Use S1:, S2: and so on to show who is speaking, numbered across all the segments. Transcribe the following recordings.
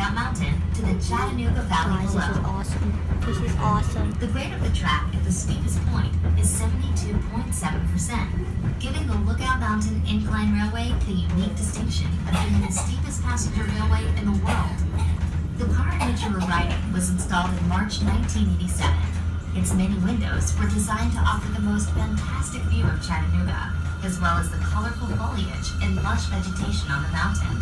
S1: Lookout Mountain to the Chattanooga Valley
S2: Guys,
S1: below.
S2: this is awesome. This is awesome.
S1: The grade of the track at the steepest point is 72.7%, giving the Lookout Mountain Incline Railway the unique distinction of being the steepest passenger railway in the world. The car in which you were riding was installed in March 1987. Its many windows were designed to offer the most fantastic view of Chattanooga, as well as the colorful foliage and lush vegetation on the mountain.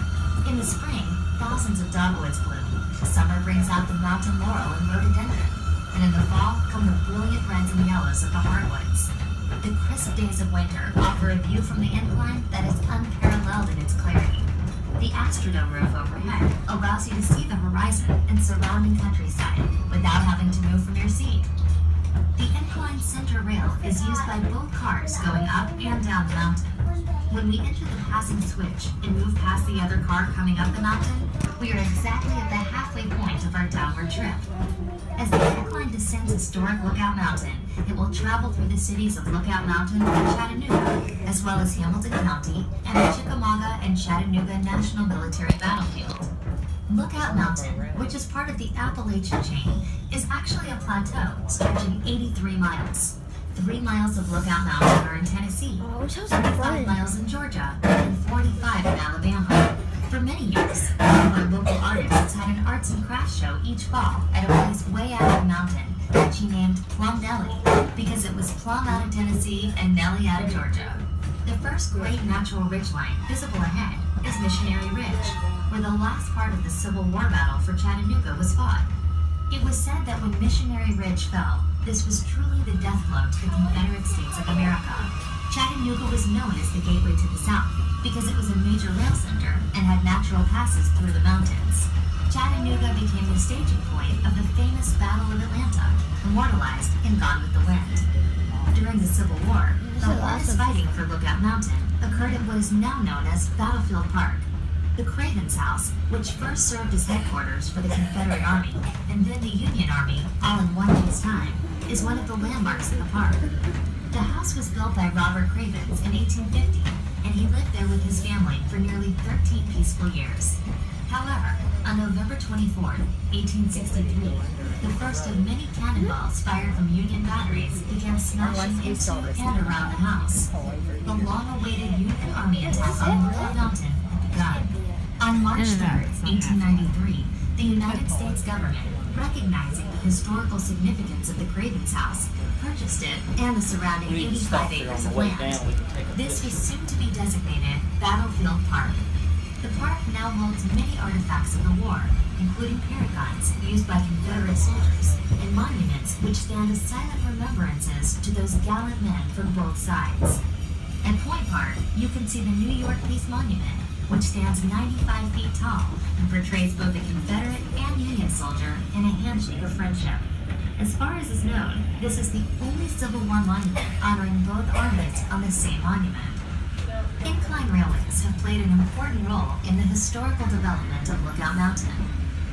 S1: In the spring, thousands of dogwoods bloom. Summer brings out the mountain laurel and rhododendron, and in the fall come the brilliant reds and yellows of the hardwoods. The crisp days of winter offer a view from the incline that is unparalleled in its clarity. The Astrodome roof overhead allows you to see the horizon and surrounding countryside without having to move from your seat. The incline center rail is used by both cars going up and down the mountain. When we enter the passing switch and move past the other car coming up the mountain, we are exactly at the halfway point of our downward trip. As the incline descends historic Lookout Mountain, it will travel through the cities of Lookout Mountain and Chattanooga, as well as Hamilton County and the Chickamauga and Chattanooga National Military Battlefield. Lookout Mountain, which is part of the Appalachian chain, is actually a plateau stretching 83 miles. 3 miles of Lookout Mountain are in Tennessee,
S2: Oh, it sounds
S1: 5
S2: fun.
S1: miles in Georgia, and 45 in Alabama. For many years, one of our local artists had an arts and crafts show each fall at a place way out of the mountain that she named Plum Nelly, because it was Plum out of Tennessee and Nelly out of Georgia. The first great natural ridgeline visible ahead is Missionary Ridge, where the last part of the Civil War battle for Chattanooga was fought. It was said that when Missionary Ridge fell, this was truly the death blow to the Confederate States of America. Chattanooga was known as the gateway to the South because it was a major rail center and had natural passes through the mountains. Chattanooga became the staging point of the famous Battle of Atlanta, immortalized in Gone with the Wind. During the Civil War, the hardest fighting for Lookout Mountain occurred at what is now known as Battlefield Park. The Craven's House, which first served as headquarters for the Confederate Army and then the Union Army, all in one day's time, is one of the landmarks in the park. The house was built by Robert Cravens in 1850, and he lived there with his family for nearly 13 peaceful years. However, on November 24, 1863, the first of many cannonballs fired from Union batteries began smashing into and around the house. The long-awaited Union Army attack on Lookout Mountain had begun. On March 3, 1893, the United States government, recognizing the historical significance of the Cravens House, purchased it and the surrounding 85 acres of land. This was soon to be designated Battlefield Park. The park now holds many artifacts of the war, including parrot guns used by Confederate soldiers, and monuments which stand as silent remembrances to those gallant men from both sides. At Point Park, you can see the New York Peace Monument, which stands 95 feet tall and portrays both a Confederate and Union soldier in a handshake of friendship. As far as is known, this is the only Civil War monument honoring both armies on the same monument. Incline railways have played an important role in the historical development of Lookout Mountain.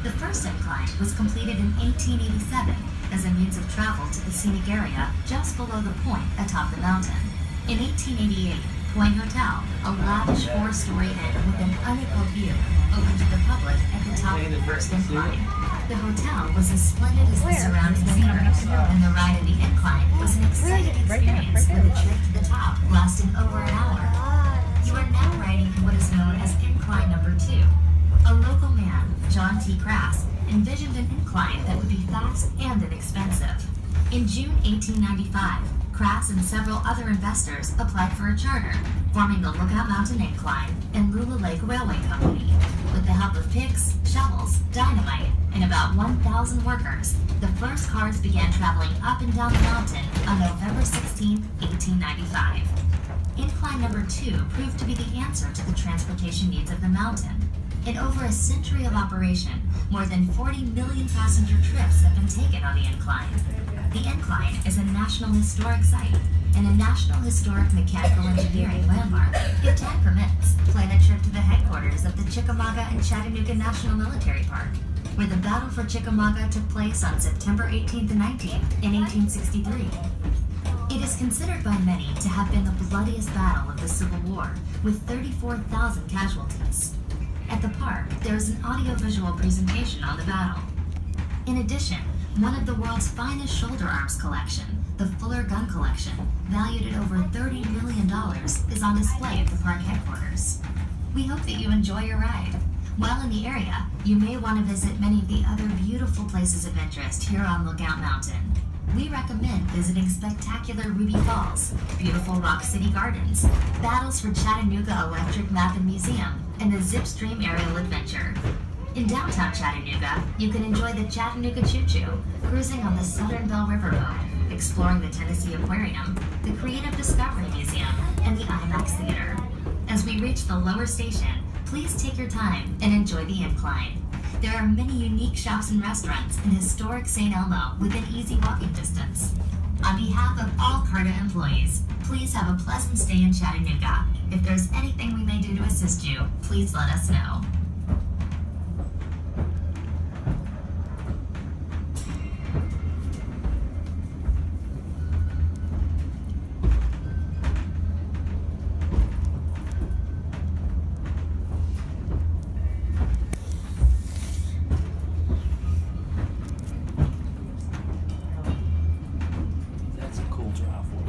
S1: The first incline was completed in 1887 as a means of travel to the scenic area just below the point atop the mountain. In 1888, Point Hotel, a lavish 4-story inn with an unequaled view, opened to the public at the top of the first incline. The hotel was as splendid as the surrounding scenery, and the ride of the incline was an exciting experience with a trip to the top lasting over an hour. You are now riding in what is known as Incline Number 2. A local man, John T. Crass, envisioned an incline that would be fast and inexpensive. In June 1895, Crass and several other investors applied for a charter, forming the Lookout Mountain Incline and Lula Lake Railway Company. With the help of picks, shovels, dynamite, and about 1,000 workers, the first cars began traveling up and down the mountain on November 16, 1895. Incline Number 2 proved to be the answer to the transportation needs of the mountain. In over a century of operation, more than 40 million passenger trips have been taken on the incline. The incline is a National Historic Site and a National Historic Mechanical Engineering landmark. If time permits, plan a trip to the headquarters of the Chickamauga and Chattanooga National Military Park, where the Battle for Chickamauga took place on September 18th and 19th in 1863. It is considered by many to have been the bloodiest battle of the Civil War, with 34,000 casualties. At the park, there is an audiovisual presentation on the battle. In addition, one of the world's finest shoulder arms collection, the Fuller Gun Collection, valued at over $30 million, is on display at the park headquarters. We hope that you enjoy your ride. While in the area, you may want to visit many of the other beautiful places of interest here on Lookout Mountain. We recommend visiting spectacular Ruby Falls, beautiful Rock City Gardens, Battles for Chattanooga Electric Map and Museum, and the Zipstream Aerial Adventure. In downtown Chattanooga, you can enjoy the Chattanooga Choo Choo, cruising on the Southern Belle River Boat, exploring the Tennessee Aquarium, the Creative Discovery Museum, and the IMAX Theater. As we reach the lower station, please take your time and enjoy the Incline. There are many unique shops and restaurants in historic St. Elmo within easy walking distance. On behalf of all CARTA employees, please have a pleasant stay in Chattanooga. If there's anything we may do to assist you, please let us know.
S3: That's a cool driveway.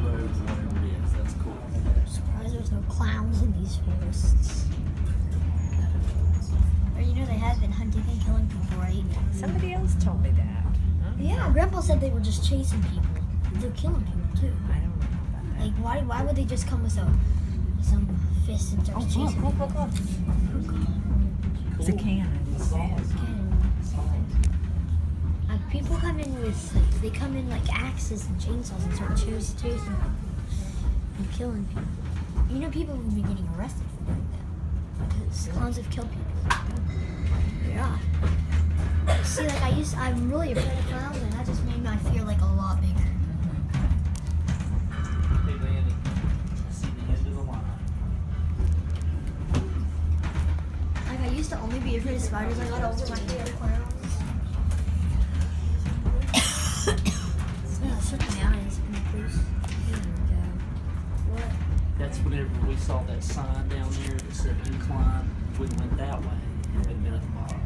S3: Road, whatever it is, that's cool.
S2: Surprised there's no clowns in these forests. Or you know they have been hunting and killing people, right?
S4: Somebody else told me that.
S2: Yeah, Grandpa said they were just chasing people. They're killing people too.
S4: I don't know about that.
S2: Like why would they just come with some fists and start chasing people?
S4: It's a cannon.
S2: People come in with they come in like axes and chainsaws and start chasing people and killing people. You know people have been getting arrested for doing that because clowns have killed people. Yeah. See, like I'm really afraid of clowns, and that just made my fear like a lot bigger.
S3: Hey, Lanny, I see the end of the line.
S2: Like I used to only be afraid of spiders. I got over my fear of clowns. Yeah, shut my eyes, please. There we go. What?
S3: That's whenever we saw that sign down there that said Incline, we went that way. It had been at the bottom.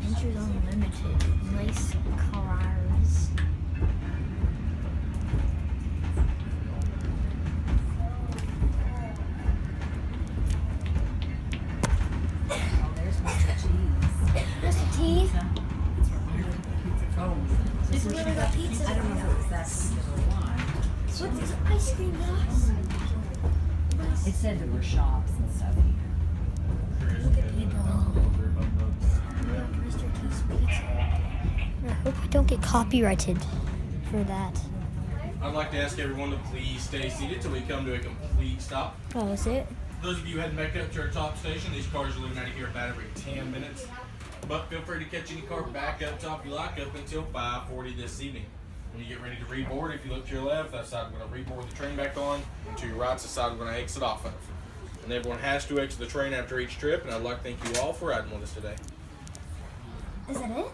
S2: Entries unlimited. Race cars.
S4: Oh, there's Mr. Cheese.
S2: Mr. T.
S4: Oh,
S2: This is where we got pizza.
S4: I don't know if it was that particular one.
S2: What's this ice cream box?
S4: It said there were shops and stuff here.
S2: Look at people. We have Mr. T's pizza. I hope I don't get copyrighted for that.
S5: I'd like to ask everyone to please stay seated till we come to a complete stop.
S2: Oh, is it?
S5: Those of you heading back up to our top station, these cars are leaving out of here about every 10 minutes. But feel free to catch any car back up top you like up until 5:40 this evening. When you get ready to reboard, if you look to your left, that side we're going to reboard the train back on. And to your right's the side we're going to exit off of. And everyone has to exit the train after each trip, and I'd like to thank you all for riding with us today.
S2: Is that it?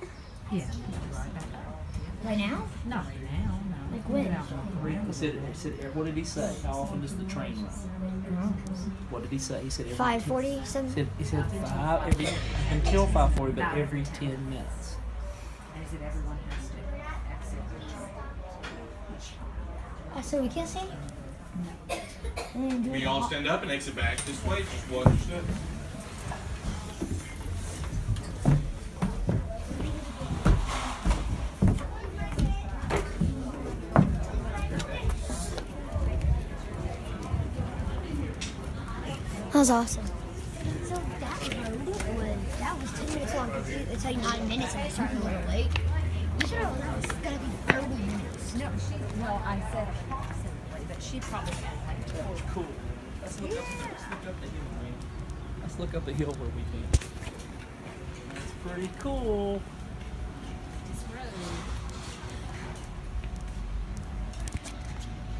S4: Yeah. Right back up.
S2: Right now?
S4: Not right now, no.
S2: Like when?
S4: Get out on the road.
S3: He said, what did he say? How often does the train run? What did he say? He said every
S2: 5:40, something.
S3: He said until 5:40, but every 10 minutes.
S4: And he said everyone has to exit.
S2: So we can't see?
S5: We all stand up and exit back this way. Just watch your step.
S2: That was awesome. So that was 10 minutes long. It's like 9 minutes and I started a little late. You should have known it was going to be 30 minutes.
S4: No, I said approximately, but she probably had like
S3: That was cool. Let's look up the hill, man. Let's look up the hill where we came. That's pretty cool.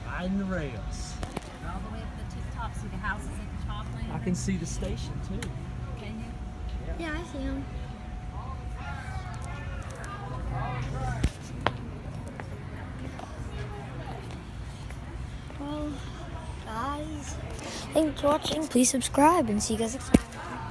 S3: Riding the rails.
S4: all the way up to the top. See the houses at the top lane?
S3: I can see the station too.
S4: Can you?
S2: Yeah, I see him. Well, guys, thanks for watching. Please subscribe and see you guys next time.